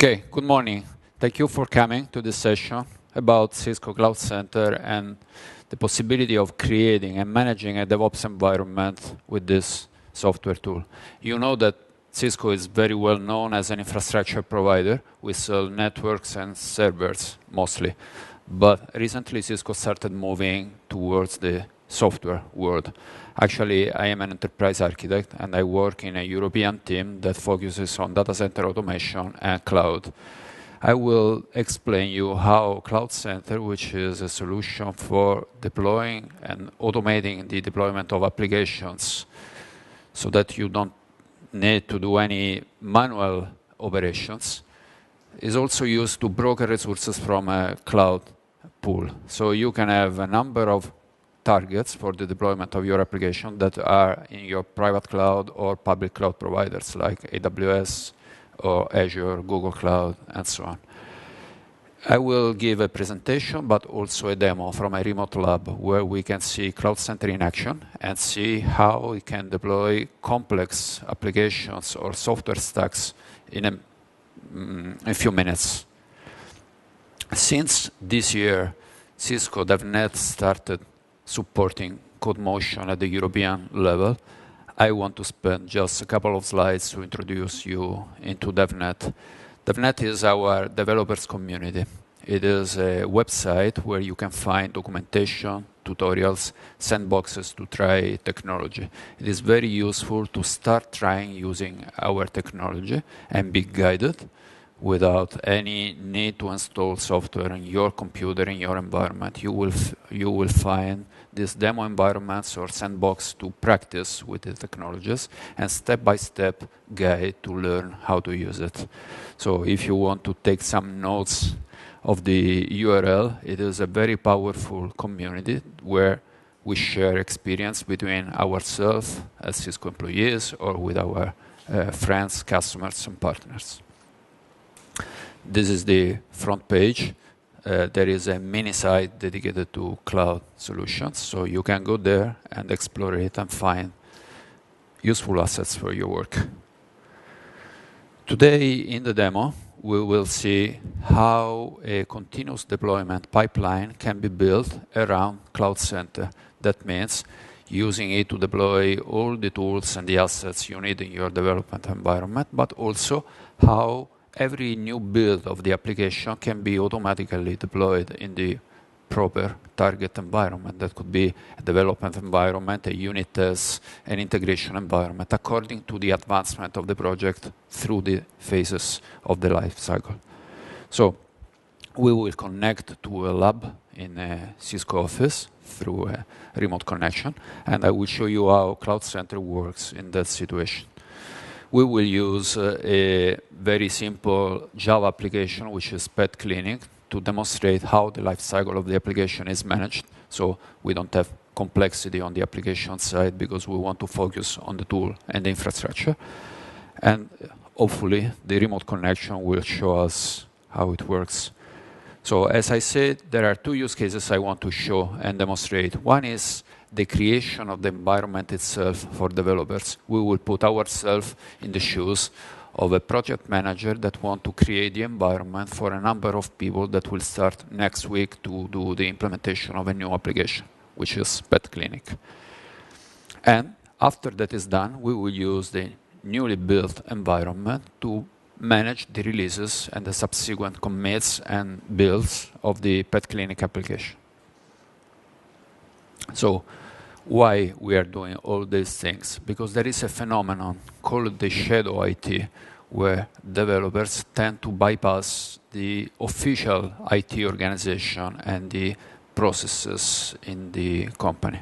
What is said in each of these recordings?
Okay, good morning. Thank you for coming to this session about Cisco CloudCenter and the possibility of creating and managing a DevOps environment with this software tool. You know that Cisco is very well known as an infrastructure provider. We sell networks and servers mostly. But recently Cisco started moving towards the software world. Actually, I am an enterprise architect and I work in a European team that focuses on data center automation and cloud. I will explain you how CloudCenter, which is a solution for deploying and automating the deployment of applications so that you don't need to do any manual operations, is also used to broker resources from a cloud pool. So you can have a number of targets for the deployment of your application that are in your private cloud or public cloud providers like AWS or Azure, Google Cloud, and so on. I will give a presentation, but also a demo from a remote lab where we can see CloudCenter in action and see how we can deploy complex applications or software stacks in a few minutes. Since this year, Cisco DevNet started supporting Codemotion at the European level. I want to spend just a couple of slides to introduce you into DevNet. DevNet is our developers community. It is a website where you can find documentation, tutorials, sandboxes to try technology. It is very useful to start trying using our technology and be guided without any need to install software in your computer, in your environment. You will find these demo environments or sandbox to practice with the technologies and step-by-step guide to learn how to use it. So if you want to take some notes of the URL, it is a very powerful community where we share experience between ourselves as Cisco employees or with our friends, customers, and partners. This is the front page. There is a mini site dedicated to cloud solutions, so you can go there and explore it and find useful assets for your work. Today in the demo, we will see how a continuous deployment pipeline can be built around CloudCenter. That means using it to deploy all the tools and the assets you need in your development environment, but also how every new build of the application can be automatically deployed in the proper target environment. That could be a development environment, a unit test, an integration environment, according to the advancement of the project through the phases of the life cycle. So we will connect to a lab in a Cisco office through a remote connection, and I will show you how CloudCenter works in that situation. We will use a very simple Java application, which is pet cleaning, to demonstrate how the life cycle of the application is managed. So we don't have complexity on the application side because we want to focus on the tool and the infrastructure. And hopefully, the remote connection will show us how it works. So as I said, there are two use cases I want to show and demonstrate. One is the creation of the environment itself for developers. We will put ourselves in the shoes of a project manager that want to create the environment for a number of people that will start next week to do the implementation of a new application, which is pet clinic. And after that is done, we will use the newly built environment to manage the releases and the subsequent commits and builds of the pet clinic application. So why we are doing all these things? Because there is a phenomenon called the shadow IT, where developers tend to bypass the official IT organization and the processes in the company.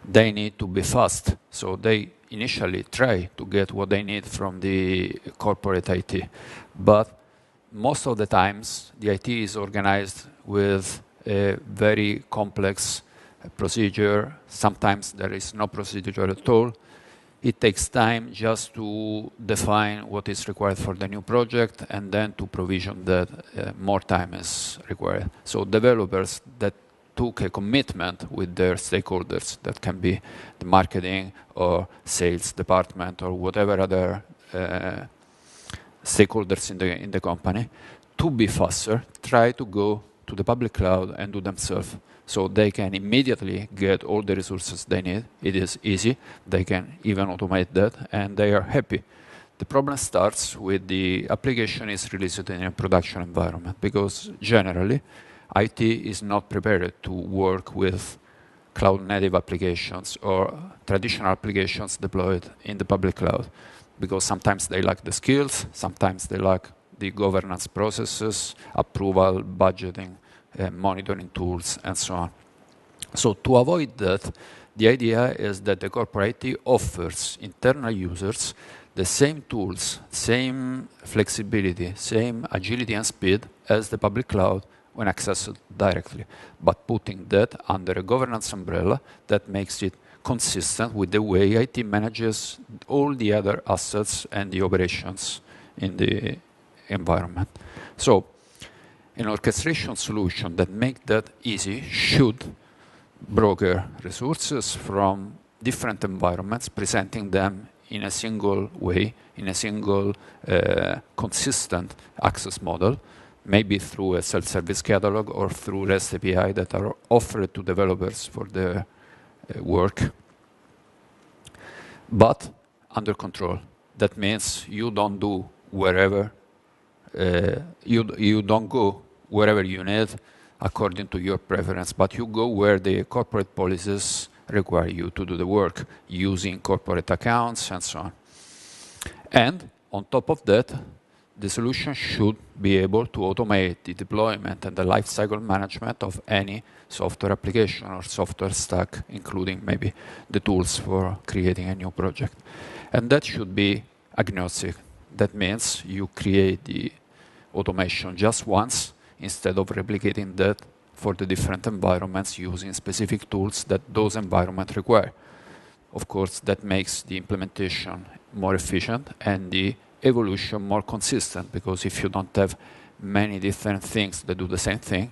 They need to be fast, so they initially try to get what they need from the corporate IT. But most of the times, the IT is organized with a very complex procedure. Sometimes there is no procedure at all. It takes time just to define what is required for the new project and then to provision that more time is required. So developers that took a commitment with their stakeholders, that can be the marketing or sales department or whatever other stakeholders in the company, to be faster, try to go to the public cloud and do themselves. So they can immediately get all the resources they need. It is easy. They can even automate that, and they are happy. The problem starts with the application is released in a production environment, because generally, IT is not prepared to work with cloud-native applications or traditional applications deployed in the public cloud, because sometimes they lack the skills, sometimes they lack the governance processes, approval, budgeting, monitoring tools, and so on. So to avoid that, the idea is that the corporate IT offers internal users the same tools, same flexibility, same agility and speed as the public cloud when accessed directly, but putting that under a governance umbrella that makes it consistent with the way IT manages all the other assets and the operations in the environment. So an orchestration solution that makes that easy should broker resources from different environments, presenting them in a single way, in a single consistent access model, maybe through a self-service catalog or through REST API that are offered to developers for their work, but under control. That means you don't do wherever, you don't go wherever you need according to your preference, but you go where the corporate policies require you to do the work using corporate accounts and so on. And on top of that, the solution should be able to automate the deployment and the lifecycle management of any software application or software stack, including maybe the tools for creating a new project. And that should be agnostic. That means you create the automation just once instead of replicating that for the different environments using specific tools that those environments require. Of course, that makes the implementation more efficient and the evolution more consistent, because if you don't have many different things that do the same thing,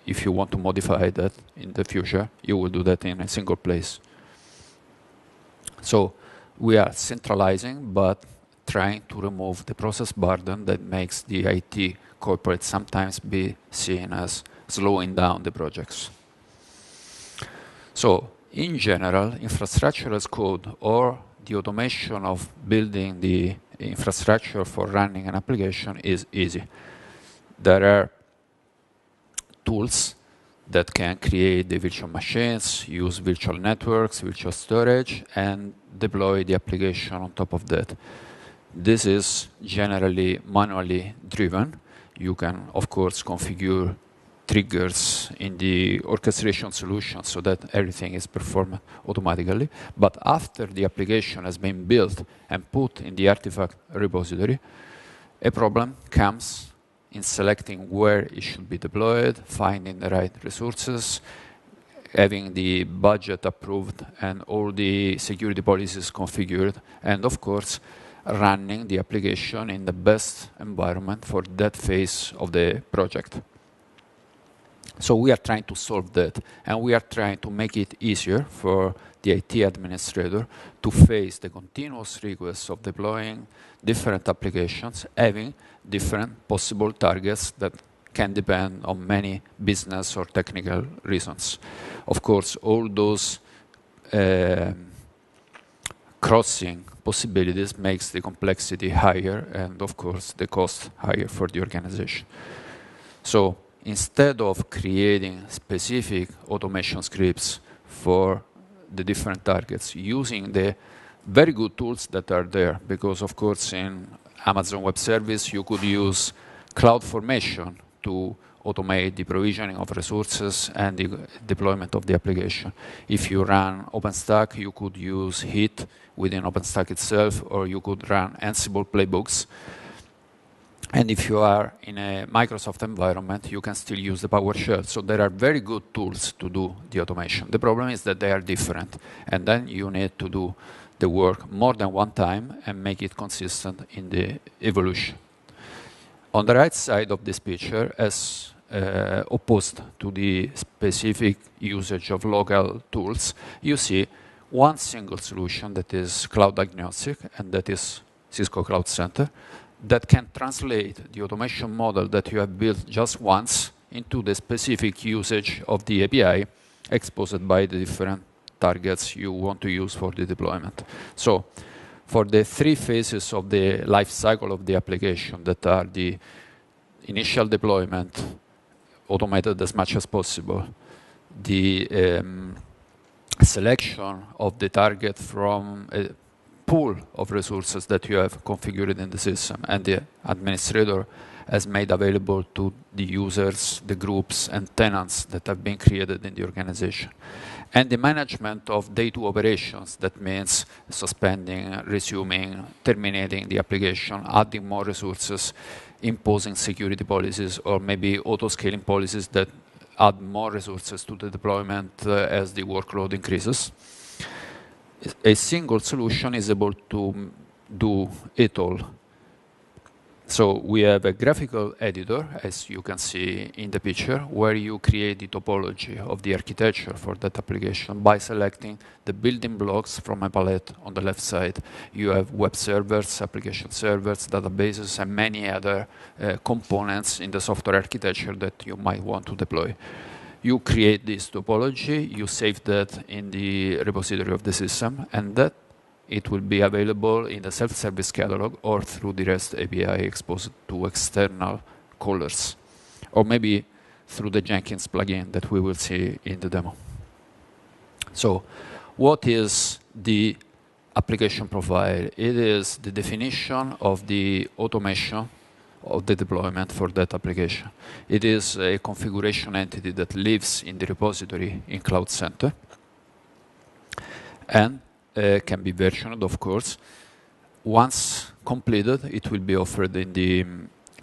if you want to modify that in the future, you will do that in a single place. So we are centralizing, but trying to remove the process burden that makes the IT corporate sometimes be seen as slowing down the projects. So in general, infrastructure as code or the automation of building the infrastructure for running an application is easy. There are tools that can create the virtual machines, use virtual networks, virtual storage, and deploy the application on top of that. This is generally manually driven. You can, of course, configure triggers in the orchestration solution so that everything is performed automatically. But after the application has been built and put in the artifact repository, a problem comes in selecting where it should be deployed, finding the right resources, having the budget approved and all the security policies configured, and of course, running the application in the best environment for that phase of the project. So we are trying to solve that, and we are trying to make it easier for the IT administrator to face the continuous requests of deploying different applications, having different possible targets that can depend on many business or technical reasons. Of course, all those crossing possibilities makes the complexity higher and, of course, the cost higher for the organization. So instead of creating specific automation scripts for the different targets, using the very good tools that are there, because of course in Amazon Web Service you could use CloudFormation to automate the provisioning of resources and the deployment of the application. If you run OpenStack, you could use HIT within OpenStack itself, or you could run Ansible playbooks. And if you are in a Microsoft environment, you can still use the PowerShell. So there are very good tools to do the automation. The problem is that they are different, and then you need to do the work more than one time and make it consistent in the evolution. On the right side of this picture, as opposed to the specific usage of local tools, you see one single solution that is cloud agnostic, and that is Cisco CloudCenter. that can translate the automation model that you have built just once into the specific usage of the API exposed by the different targets you want to use for the deployment. So for the 3 phases of the life cycle of the application that are the initial deployment, automated as much as possible, the selection of the target from a pool of resources that you have configured in the system and the administrator has made available to the users, the groups, and tenants that have been created in the organization. And the management of day 2 operations, that means suspending, resuming, terminating the application, adding more resources, imposing security policies, or maybe auto-scaling policies that add more resources to the deployment as the workload increases. A single solution is able to do it all. So we have a graphical editor, as you can see in the picture, where you create the topology of the architecture for that application by selecting the building blocks from a palette on the left side. You have web servers, application servers, databases, and many other components in the software architecture that you might want to deploy. You create this topology, you save that in the repository of the system, and that it will be available in the self-service catalog or through the REST API exposed to external callers, or maybe through the Jenkins plugin that we will see in the demo. So what is the application profile? It is the definition of the automation of the deployment for that application. It is a configuration entity that lives in the repository in CloudCenter and can be versioned, of course. Once completed, it will be offered in the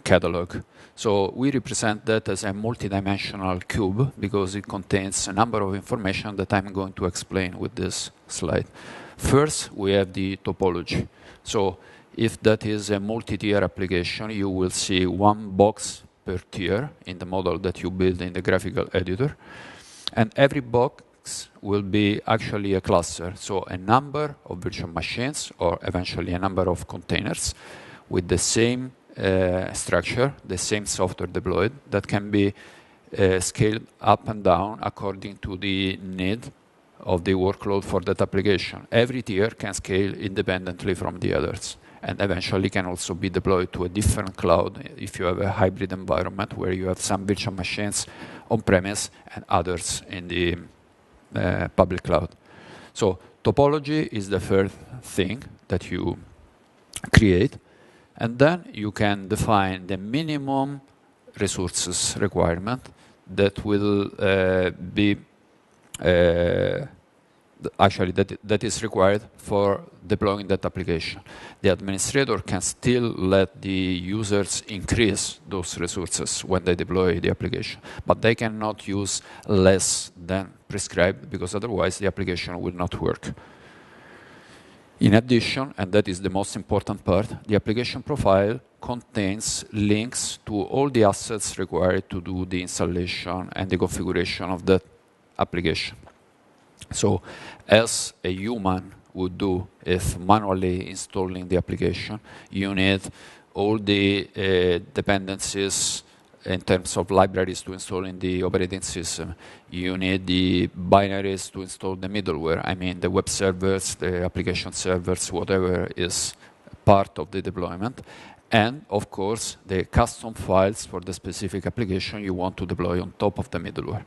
catalog. So we represent that as a multidimensional cube because it contains a number of information that I'm going to explain with this slide. First, we have the topology. So if that is a multi-tier application, you will see 1 box per tier in the model that you build in the graphical editor. And every box will be actually a cluster, so a number of virtual machines or eventually a number of containers with the same structure, the same software deployed that can be scaled up and down according to the need of the workload for that application. Every tier can scale independently from the others and eventually can also be deployed to a different cloud if you have a hybrid environment where you have some virtual machines on-premise and others in the public cloud. So topology is the first thing that you create, and then you can define the minimum resources requirement that will be actually that is required for deploying that application. The administrator can still let the users increase those resources when they deploy the application, but they cannot use less than prescribed because otherwise the application will not work. In addition, and that is the most important part, the application profile contains links to all the assets required to do the installation and the configuration of that application. So as a human would do if manually installing the application, you need all the dependencies in terms of libraries to install in the operating system. You need the binaries to install the middleware. I mean the web servers, the application servers, whatever is part of the deployment. And of course, the custom files for the specific application you want to deploy on top of the middleware.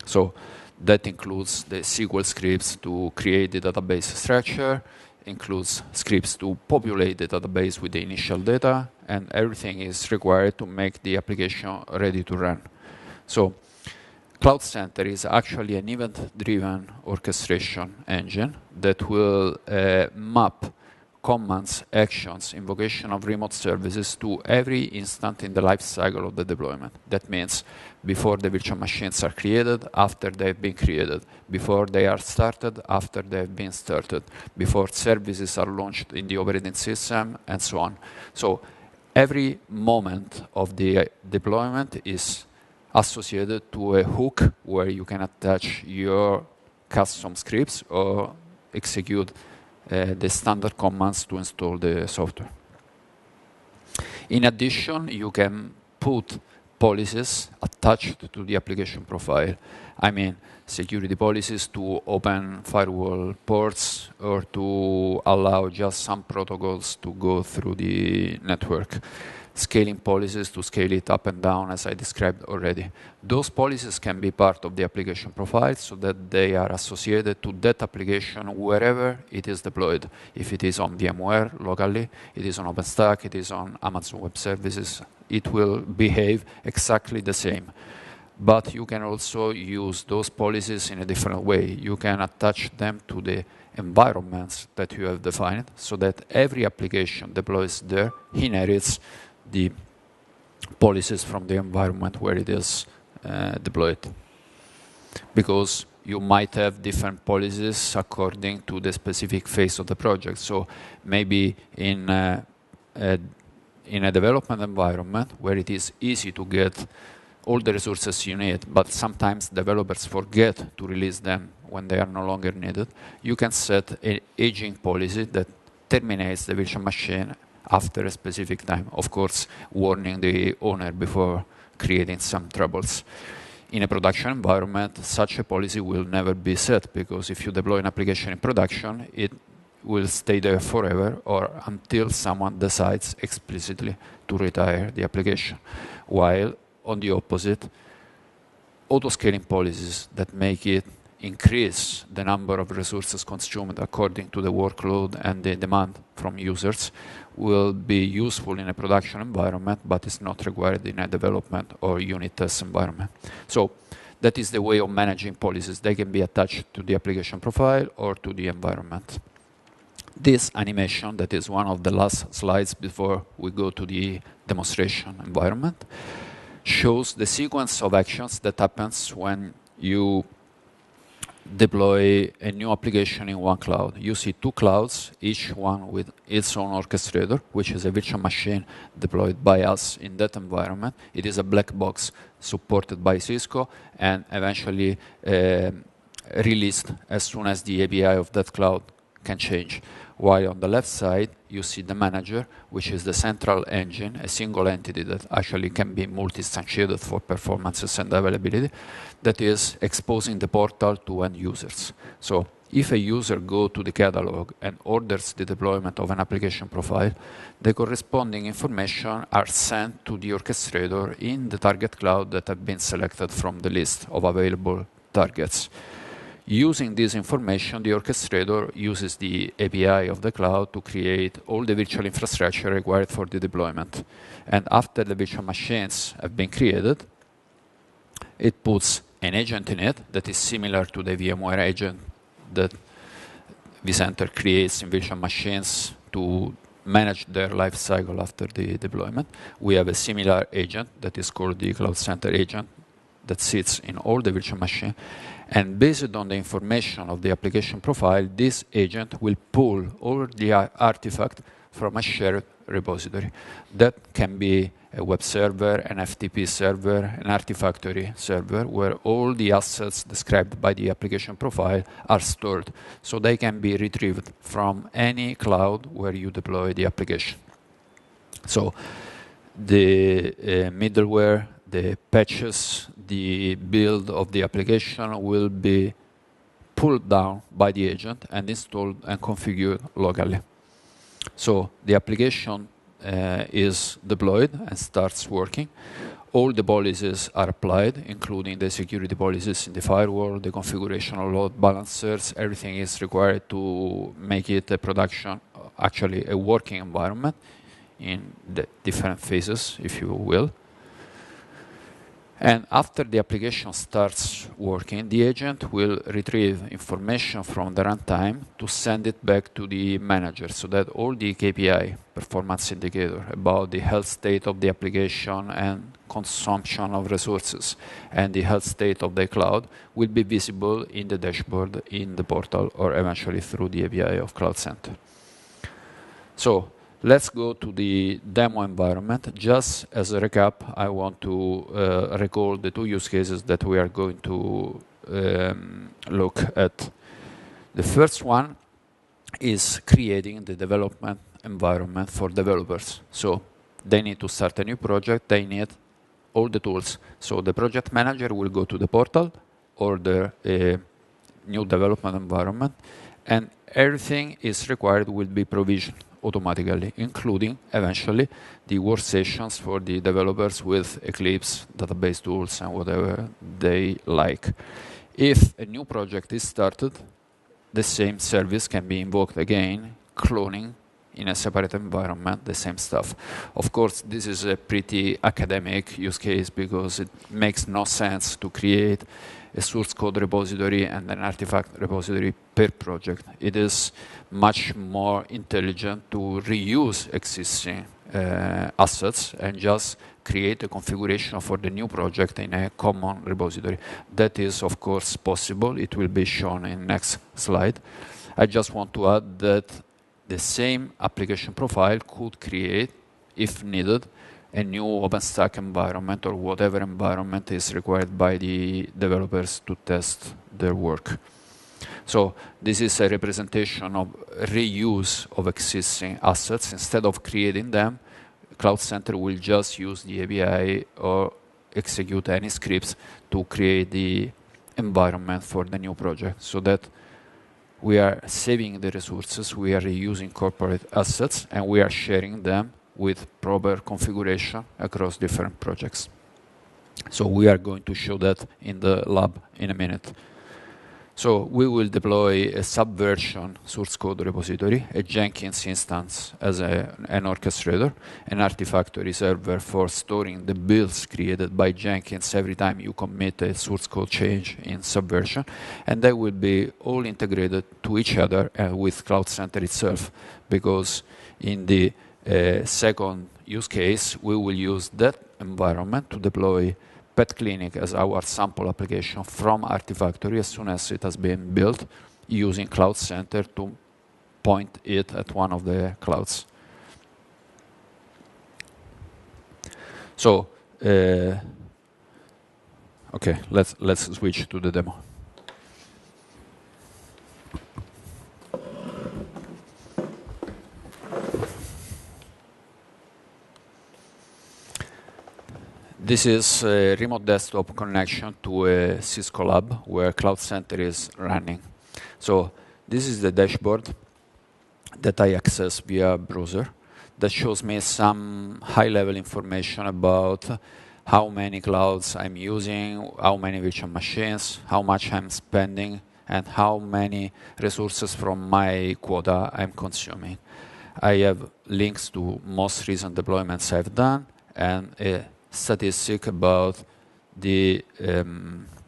So that includes the SQL scripts to create the database structure, includes scripts to populate the database with the initial data, and everything is required to make the application ready to run. So CloudCenter is actually an event-driven orchestration engine that will map commands, actions, invocation of remote services to every instant in the life cycle of the deployment. That means before the virtual machines are created, after they've been created, before they are started, after they've been started, before services are launched in the operating system, and so on. So every moment of the deployment is associated to a hook where you can attach your custom scripts or execute the standard commands to install the software. In addition, you can put policies attached to the application profile. I mean, security policies to open firewall ports or to allow just some protocols to go through the network. Scaling policies to scale it up and down, as I described already. Those policies can be part of the application profile so that they are associated to that application wherever it is deployed. If it is on VMware locally, it is on OpenStack, it is on Amazon Web Services, it will behave exactly the same. But you can also use those policies in a different way. You can attach them to the environments that you have defined so that every application deploys there inherits the policies from the environment where it is deployed. Because you might have different policies according to the specific phase of the project. So maybe in a development environment where it is easy to get all the resources you need, but sometimes developers forget to release them when they are no longer needed, you can set an aging policy that terminates the virtual machine after a specific time, of course, warning the owner before creating some troubles. In a production environment, such a policy will never be set, because if you deploy an application in production, it will stay there forever or until someone decides explicitly to retire the application. While, on the opposite, auto-scaling policies that make it increase the number of resources consumed according to the workload and the demand from users will be useful in a production environment, but is not required in a development or unit test environment. So that is the way of managing policies. They can be attached to the application profile or to the environment. This animation, that is one of the last slides before we go to the demonstration environment, shows the sequence of actions that happens when you deploy a new application in one cloud. You see two clouds, each one with its own orchestrator, which is a virtual machine deployed by us in that environment. It is a black box supported by Cisco and eventually released as soon as the API of that cloud can change. While on the left side, you see the manager, which is the central engine, a single entity that actually can be multi-instantiated for performances and availability, that is exposing the portal to end users. So if a user goes to the catalog and orders the deployment of an application profile, the corresponding information are sent to the orchestrator in the target cloud that have been selected from the list of available targets. Using this information, the orchestrator uses the API of the cloud to create all the virtual infrastructure required for the deployment. And after the virtual machines have been created, it puts an agent in it that is similar to the VMware agent that vCenter creates in virtual machines to manage their life cycle after the deployment. We have a similar agent that is called the CloudCenter agent that sits in all the virtual machines. And based on the information of the application profile, this agent will pull all the artifact from a shared repository. That can be a web server, an FTP server, an Artifactory server, where all the assets described by the application profile are stored. So they can be retrieved from any cloud where you deploy the application. So the middleware, the patches, the build of the application will be pulled down by the agent and installed and configured locally. So the application is deployed and starts working. All the policies are applied, including the security policies in the firewall, the configuration of load balancers. Everything is required to make it a production, actually a working environment in the different phases, if you will. And after the application starts working, the agent will retrieve information from the runtime to send it back to the manager so that all the KPI, performance indicator, about the health state of the application and consumption of resources and the health state of the cloud will be visible in the dashboard, in the portal, or eventually through the API of CloudCenter. So let's go to the demo environment. Just as a recap, I want to recall the two use cases that we are going to look at. The first one is creating the development environment for developers. So they need to start a new project, they need all the tools. So the project manager will go to the portal or the new development environment, and everything is required will be provisioned automatically, including eventually the workstations for the developers with Eclipse, database tools, and whatever they like. If a new project is started, the same service can be invoked again, cloning in a separate environment, the same stuff. Of course, this is a pretty academic use case because it makes no sense to create a source code repository and an artifact repository per project. It is much more intelligent to reuse existing assets and just create a configuration for the new project in a common repository. That is, of course, possible. It will be shown in next slide. I just want to add that the same application profile could create, if needed, a new OpenStack environment or whatever environment is required by the developers to test their work. So this is a representation of reuse of existing assets. Instead of creating them, CloudCenter will just use the API or execute any scripts to create the environment for the new project, so that we are saving the resources, we are reusing corporate assets, and we are sharing them with proper configuration across different projects. So we are going to show that in the lab in a minute. So we will deploy a subversion source code repository, a Jenkins instance as an orchestrator, an Artifactory server for storing the builds created by Jenkins every time you commit a source code change in subversion, and they will be all integrated to each other and with CloudCenter itself, because in the second use case, we will use that environment to deploy Pet Clinic as our sample application from Artifactory as soon as it has been built, using CloudCenter to point it at one of the clouds. So, okay, let's switch to the demo. This is a remote desktop connection to a Cisco lab where CloudCenter is running. So this is the dashboard that I access via browser that shows me some high-level information about how many clouds I'm using, how many virtual machines, how much I'm spending, and how many resources from my quota I'm consuming. I have links to most recent deployments I've done and a statistic about the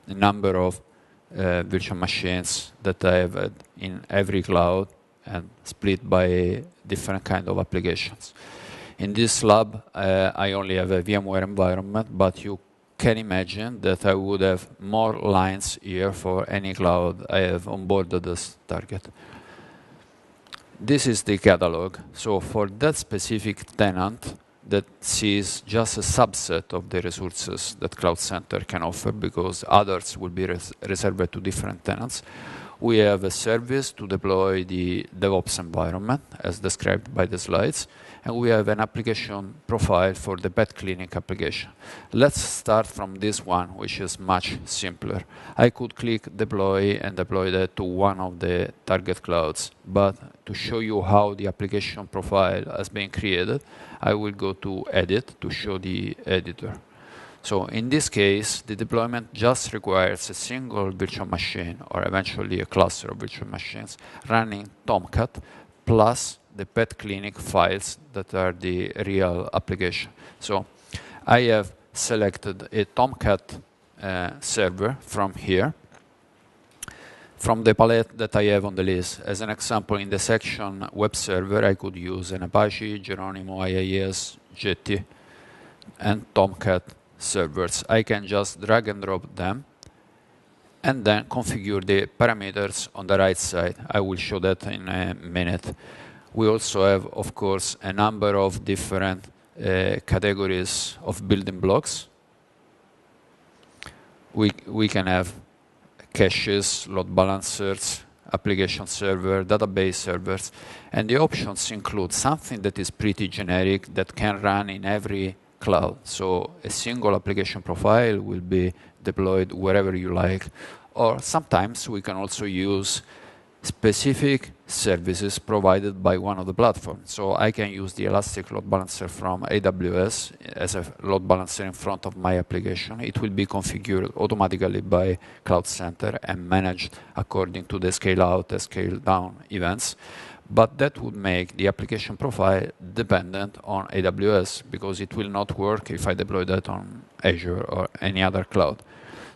number of virtual machines that I have in every cloud and split by different kind of applications. In this lab, I only have a VMware environment, but you can imagine that I would have more lines here for any cloud I have onboarded as target. This is the catalog. So for that specific tenant, that sees just a subset of the resources that CloudCenter can offer, because others will be reserved to different tenants. We have a service to deploy the DevOps environment, as described by the slides, and we have an application profile for the Pet Clinic application. Let's start from this one, which is much simpler. I could click deploy and deploy that to one of the target clouds, but to show you how the application profile has been created, I will go to edit to show the editor. So in this case, the deployment just requires a single virtual machine, or eventually a cluster of virtual machines, running Tomcat plus the Pet Clinic files that are the real application. So I have selected a Tomcat server from here, from the palette that I have on the list. As an example, in the section web server, I could use an Apache, Geronimo, IIS, Jetty, and Tomcat servers. I can just drag and drop them and then configure the parameters on the right side. I will show that in a minute. We also have, of course, a number of different categories of building blocks. We can have caches, load balancers, application server, database servers, and the options include something that is pretty generic that can run in every cloud. So a single application profile will be deployed wherever you like, or sometimes we can also use specific services provided by one of the platforms. So I can use the Elastic Load Balancer from AWS as a load balancer in front of my application. It will be configured automatically by CloudCenter and managed according to the scale out and scale down events. But that would make the application profile dependent on AWS because it will not work if I deploy that on Azure or any other cloud.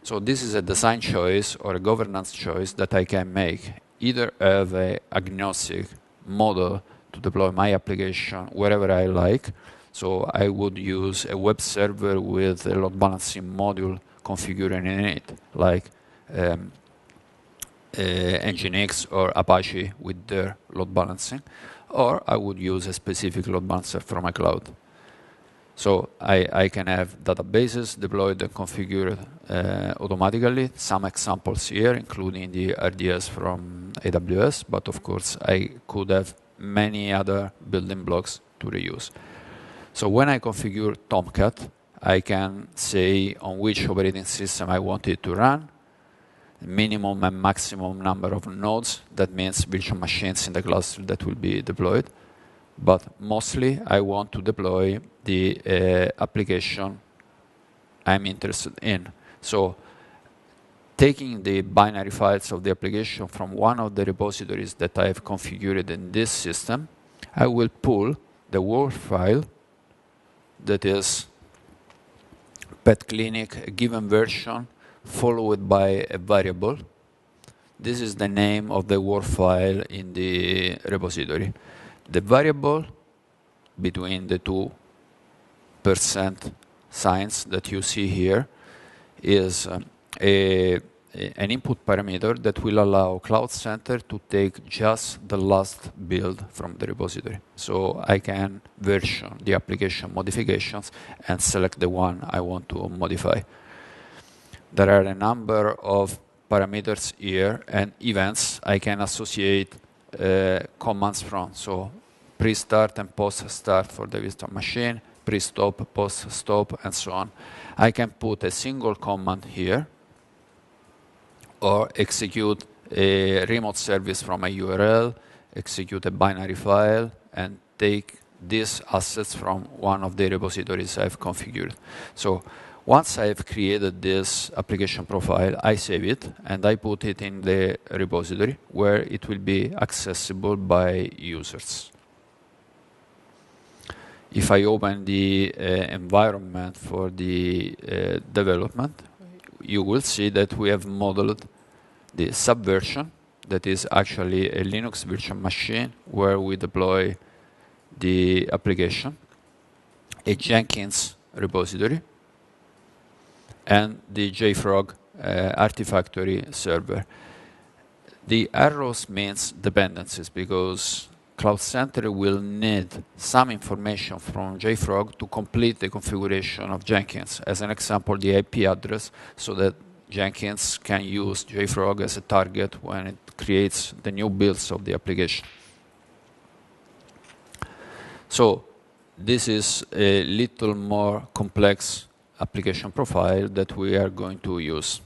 So this is a design choice or a governance choice that I can make. Either have an agnostic model to deploy my application wherever I like. So I would use a web server with a load balancing module configured in it, like Nginx or Apache with their load balancing. Or I would use a specific load balancer from a cloud. So I can have databases deployed and configured automatically. Some examples here, including the RDS from AWS, but of course I could have many other building blocks to reuse. So when I configure Tomcat, I can say on which operating system I want it to run, minimum and maximum number of nodes. That means virtual machines in the cluster that will be deployed. But mostly I want to deploy the application I'm interested in. So taking the binary files of the application from one of the repositories that I have configured in this system, I will pull the Word file that is pet clinic, a given version, followed by a variable. This is the name of the Word file in the repository. The variable between the 2% signs that you see here is an input parameter that will allow CloudCenter to take just the last build from the repository. So I can version the application modifications and select the one I want to modify. There are a number of parameters here and events I can associate commands from. So pre-start and post-start for the virtual machine, pre-stop, post-stop, and so on. I can put a single command here or execute a remote service from a URL, execute a binary file, and take these assets from one of the repositories I've configured. So once I've created this application profile, I save it and I put it in the repository where it will be accessible by users. If I open the environment for the development, you will see that we have modeled the subversion, that is actually a Linux virtual machine where we deploy the application, a Jenkins repository, and the JFrog Artifactory server. The arrows means dependencies because CloudCenter will need some information from JFrog to complete the configuration of Jenkins. As an example, the IP address, so that Jenkins can use JFrog as a target when it creates the new builds of the application. So this is a little more complex application profile that we are going to use.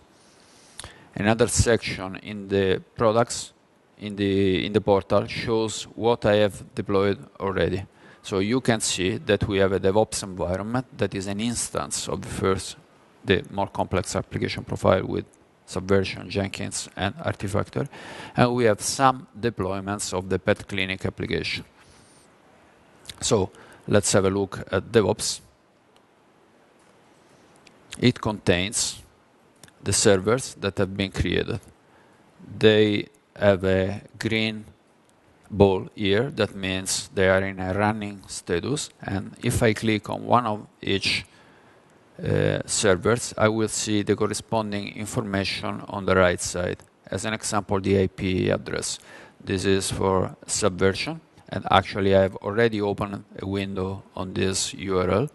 Another section in the products in the portal shows what I have deployed already. So you can see that we have a DevOps environment that is an instance of the more complex application profile with Subversion, Jenkins, and Artifactory. And we have some deployments of the pet clinic application. So let's have a look at DevOps. It contains the servers that have been created. They have a green ball here. That means they are in a running status. And if I click on one of each servers, I will see the corresponding information on the right side. As an example, the IP address. This is for Subversion. And actually, I have already opened a window on this URL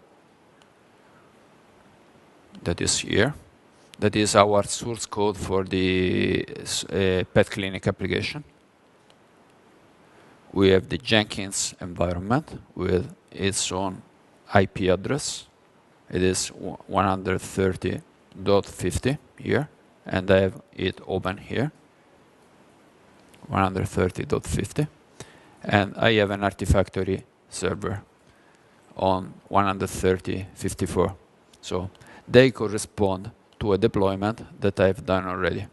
that is here. That is our source code for the pet clinic application. We have the Jenkins environment with its own IP address. It is 130.50 here, and I have it open here, 130.50. And I have an Artifactory server on 130.54. So they correspond to a deployment that I've done already.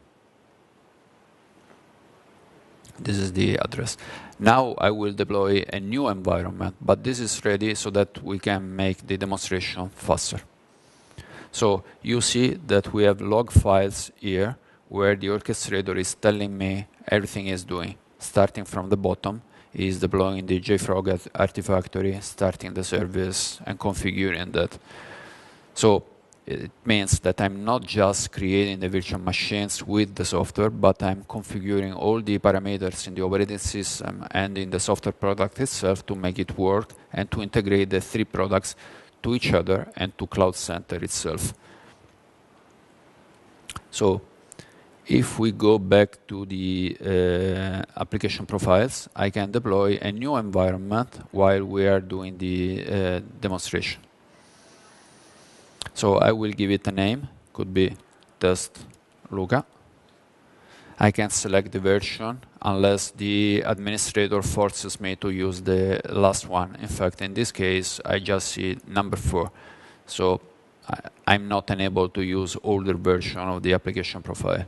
This is the address. Now I will deploy a new environment, but this is ready so that we can make the demonstration faster. So you see that we have log files here where the orchestrator is telling me everything is doing. Starting from the bottom, is deploying the JFrog Artifactory, starting the service and configuring that. So it means that I'm not just creating the virtual machines with the software, but I'm configuring all the parameters in the operating system and in the software product itself to make it work and to integrate the three products to each other and to CloudCenter itself. So if we go back to the application profiles, I can deploy a new environment while we are doing the demonstration. So I will give it a name, could be test Luca. I can select the version unless the administrator forces me to use the last one. In fact, in this case, I just see number 4. So I'm not enabled to use older version of the application profile.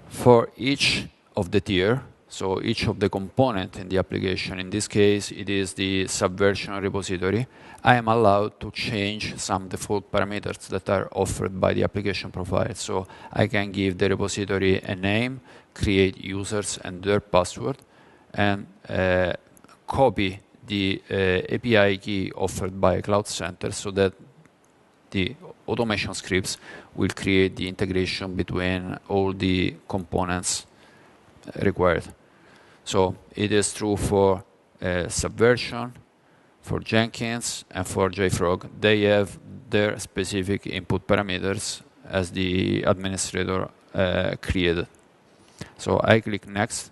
For each of the tier, so each of the component in the application, in this case, it is the subversion repository, I am allowed to change some default parameters that are offered by the application profile. So I can give the repository a name, create users and their password, and copy the API key offered by CloudCenter so that the automation scripts will create the integration between all the components required. So it is true for Subversion, for Jenkins, and for JFrog. They have their specific input parameters as the administrator created. So I click Next,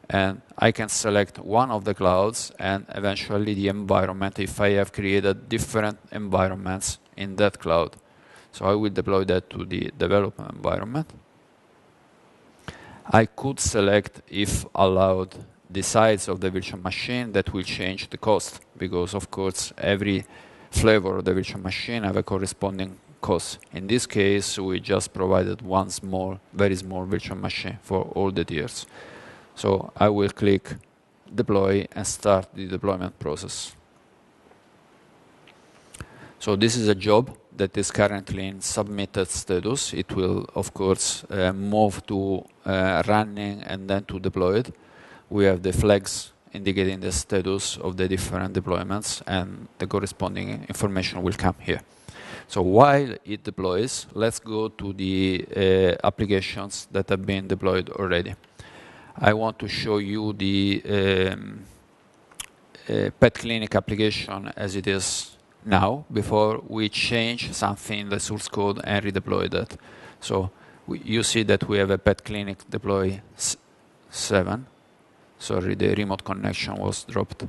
and I can select one of the clouds and eventually the environment if I have created different environments in that cloud. So I will deploy that to the development environment. I could select, if allowed, the size of the virtual machine. That will change the cost because, of course, every flavor of the virtual machine have a corresponding cost. In this case, we just provided one small, very small virtual machine for all the tiers. So I will click Deploy and start the deployment process. So this is a job that is currently in submitted status. It will, of course, move to running and then to deployed. We have the flags indicating the status of the different deployments, and the corresponding information will come here. So while it deploys, let's go to the applications that have been deployed already. I want to show you the pet clinic application as it is now before we change something in the source code and redeploy that. So you see that we have a pet clinic deploy 7. Sorry, the remote connection was dropped.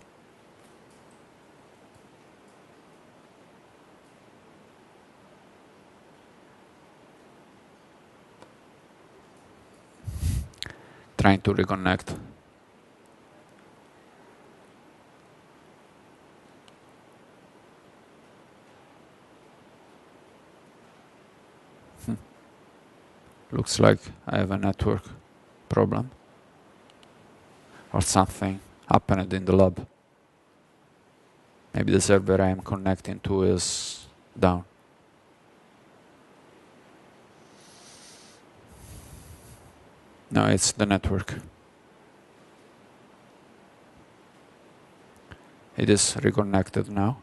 Trying to reconnect. Looks like I have a network problem or something happened in the lab. Maybe the server I am connecting to is down. No, it's the network. It is reconnected now.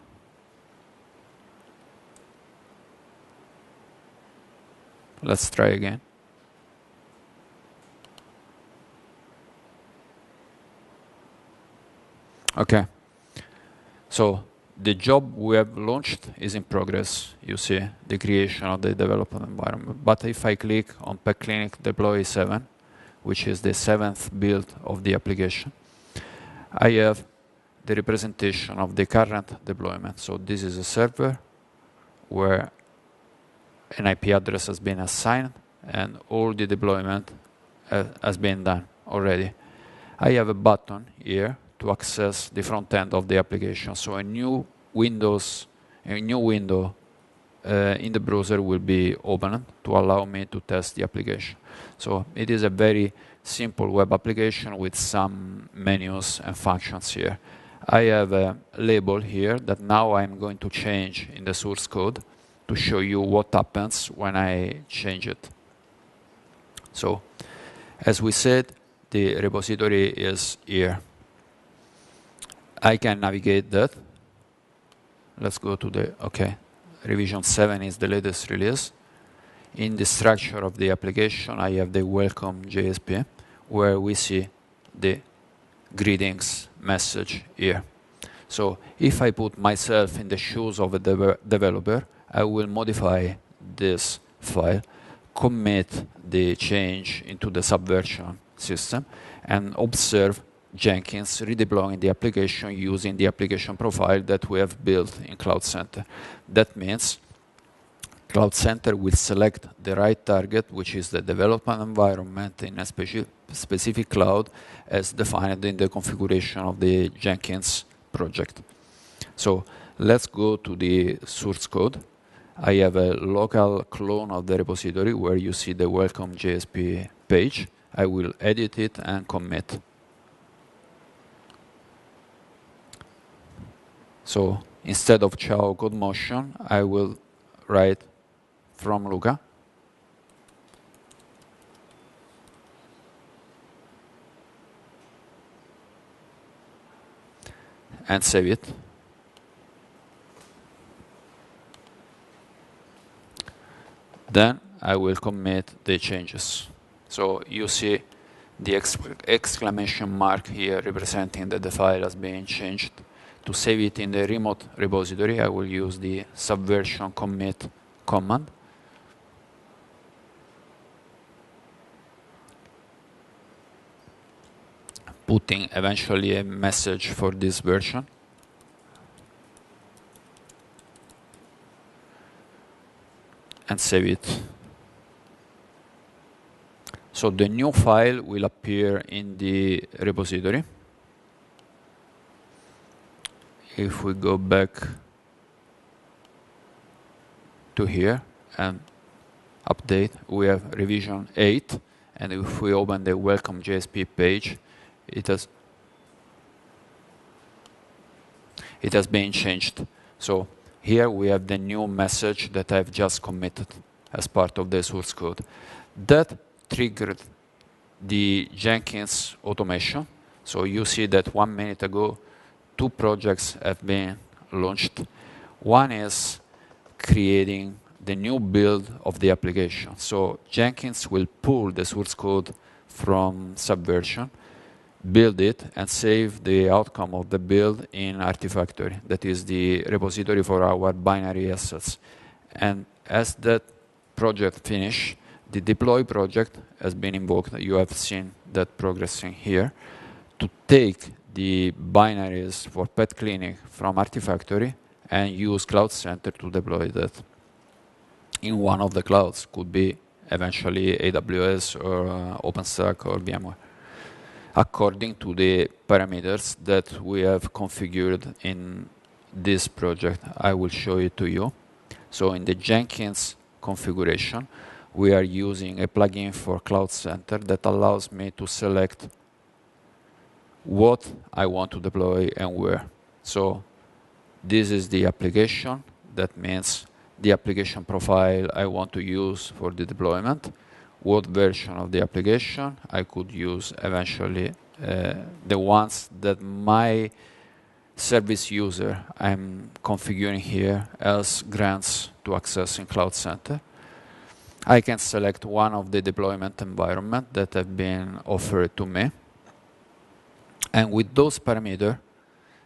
Let's try again. Okay. So the job we have launched is in progress. You see the creation of the development environment. But if I click on Pet Clinic Deploy 7, which is the 7th build of the application, I have the representation of the current deployment. So this is a server where an IP address has been assigned and all the deployment has been done already. I have a button here to access the front end of the application. So a new window in the browser will be opened to allow me to test the application. So it is a very simple web application with some menus and functions here. I have a label here that now I'm going to change in the source code to show you what happens when I change it. So, as we said, the repository is here. I can navigate that. Let's go to the, okay, revision 7 is the latest release. In the structure of the application, I have the welcome JSP, where we see the greetings message here. So if I put myself in the shoes of a developer, I will modify this file, commit the change into the subversion system, and observe Jenkins redeploying the application using the application profile that we have built in CloudCenter. That means CloudCenter will select the right target, which is the development environment in a specific cloud as defined in the configuration of the Jenkins project. So let's go to the source code. I have a local clone of the repository where you see the welcome JSP page. I will edit it and commit. So instead of ciao Codemotion, I will write from Luca. And save it. Then I will commit the changes. So you see the exclamation mark here representing that the file has been changed. To save it in the remote repository, I will use the subversion commit command. Putting eventually a message for this version. And save it. So the new file will appear in the repository. If we go back to here and update, we have revision 8. And if we open the welcome JSP page, it has been changed. So here we have the new message that I've just committed as part of the source code. That triggered the Jenkins automation. So you see that 1 minute ago, 2 projects have been launched. One is creating the new build of the application. So Jenkins will pull the source code from Subversion, build it, and save the outcome of the build in Artifactory. That is the repository for our binary assets. And as that project finishes, the deploy project has been invoked. You have seen that progressing here to take the binaries for Pet Clinic from Artifactory and use CloudCenter to deploy that in one of the clouds. Could be eventually AWS or OpenStack or VMware, according to the parameters that we have configured in this project. I will show it to you. So in the Jenkins configuration, we are using a plugin for CloudCenter that allows me to select what I want to deploy and where. So this is the application. That means the application profile I want to use for the deployment. What version of the application I could use eventually, the ones that my service user I'm configuring here else grants to access in CloudCenter. I can select one of the deployment environment that have been offered to me. And with those parameters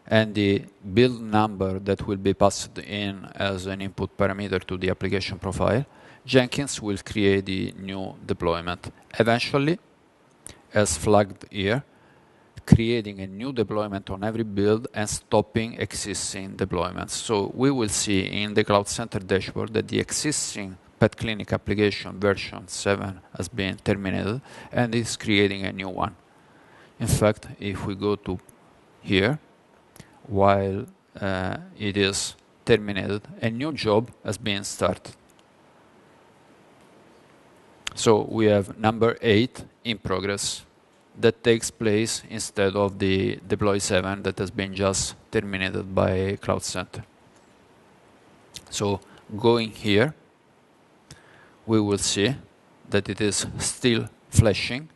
and the build number that will be passed in as an input parameter to the application profile, Jenkins will create the new deployment. Eventually, as flagged here, creating a new deployment on every build and stopping existing deployments. So we will see in the CloudCenter dashboard that the existing pet clinic application version 7 has been terminated and is creating a new one. In fact, if we go to here, while it is terminated, a new job has been started. So we have number 8 in progress that takes place instead of the deploy 7 that has been just terminated by CloudCenter. So going here, we will see that it is still flashing.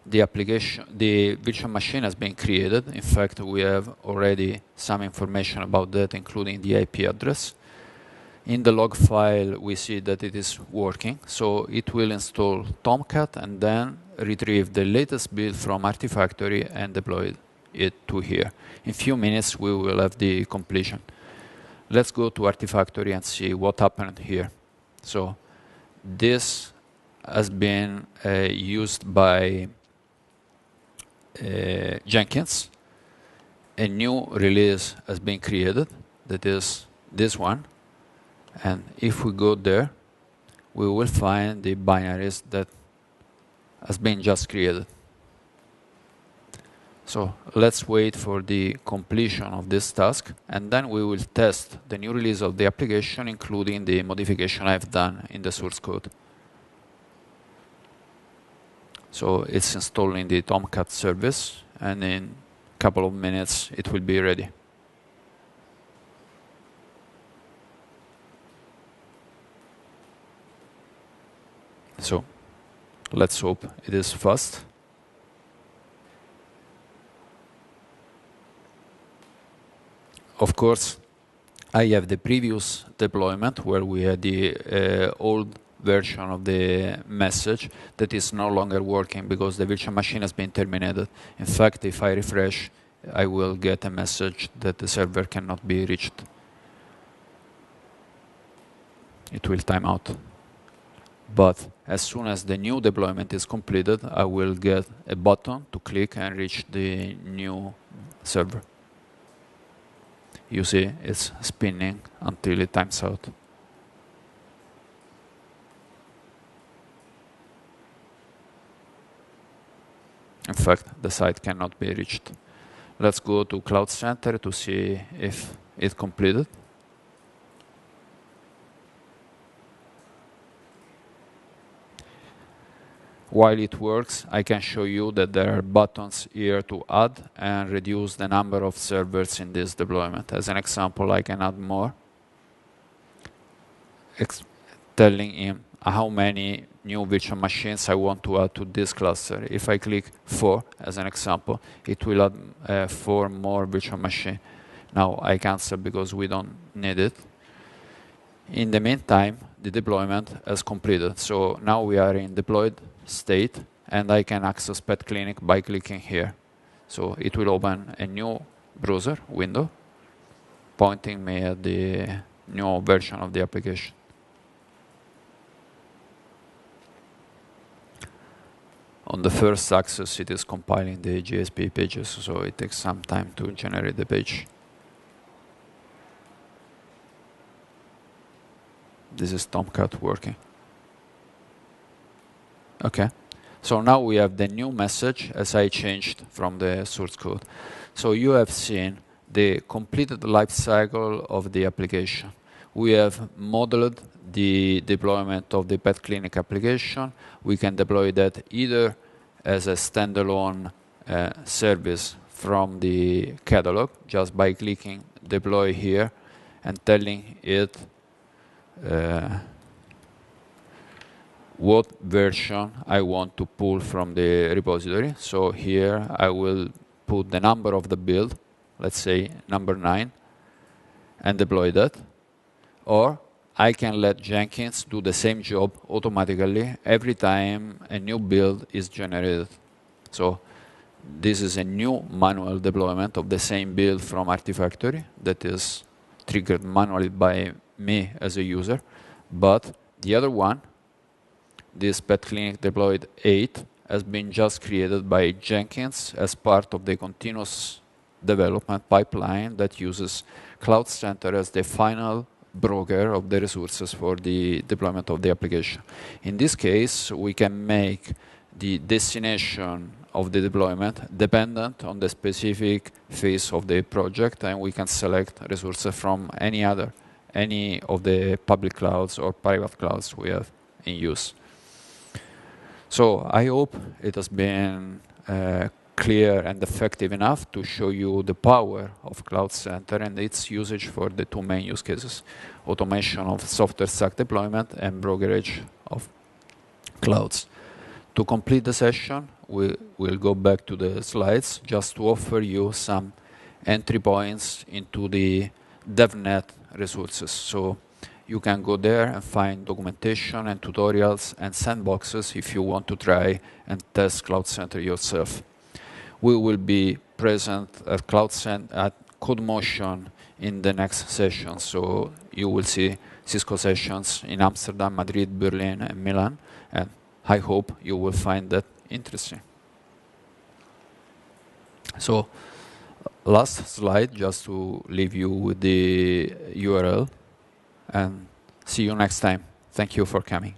The application, the virtual machine has been created. In fact, we have already some information about that, including the IP address. In the log file, we see that it is working. So it will install Tomcat and then retrieve the latest build from Artifactory and deploy it to here. In a few minutes, we will have the completion. Let's go to Artifactory and see what happened here. So this has been used by Jenkins. A new release has been created, that is this one. And if we go there, we will find the binaries that has been just created. So let's wait for the completion of this task, and then we will test the new release of the application, including the modification I've done in the source code. So it's installing the Tomcat service, and in a couple of minutes it will be ready. So let's hope it is fast. Of course, I have the previous deployment where we had the old version of the message that is no longer working because the virtual machine has been terminated. In fact, if I refresh, I will get a message that the server cannot be reached. It will time out. But as soon as the new deployment is completed, I will get a button to click and reach the new server. You see, it's spinning until it times out. In fact, the site cannot be reached. Let's go to CloudCenter to see if it completed. While it works, I can show you that there are buttons here to add and reduce the number of servers in this deployment. As an example, I can add more, telling him how many new virtual machines I want to add to this cluster. If I click 4, as an example, it will add 4 more virtual machines. Now I cancel because we don't need it. In the meantime, the deployment has completed. So now we are in deployed state, and I can access Pet Clinic by clicking here. So it will open a new browser window, pointing me at the new version of the application. On the first access, it is compiling the GSP pages, so it takes some time to generate the page. This is Tomcat working. Okay, so now we have the new message as I changed from the source code. So you have seen the completed life cycle of the application. We have modeled the deployment of the Pet Clinic application. We can deploy that either as a standalone service from the catalog, just by clicking deploy here and telling it what version I want to pull from the repository. So here I will put the number of the build, let's say number 9, and deploy that. Or I can let Jenkins do the same job automatically every time a new build is generated. So This is a new manual deployment of the same build from Artifactory that is triggered manually by me as a user. But the other one, this pet clinic deployed 8, has been just created by Jenkins as part of the continuous development pipeline that uses CloudCenter as the final broker of the resources for the deployment of the application. In this case, we can make the destination of the deployment dependent on the specific phase of the project, and we can select resources from any of the public clouds or private clouds we have in use. So I hope it has been clear and effective enough to show you the power of CloudCenter and its usage for the two main use cases: automation of software stack deployment and brokerage of clouds. To complete the session, we will go back to the slides just to offer you some entry points into the DevNet resources. So you can go there and find documentation and tutorials and sandboxes if you want to try and test CloudCenter yourself. We will be present at Codemotion in the next session. So you will see Cisco sessions in Amsterdam, Madrid, Berlin, and Milan. And I hope you will find that interesting. So last slide, just to leave you with the URL. And see you next time. Thank you for coming.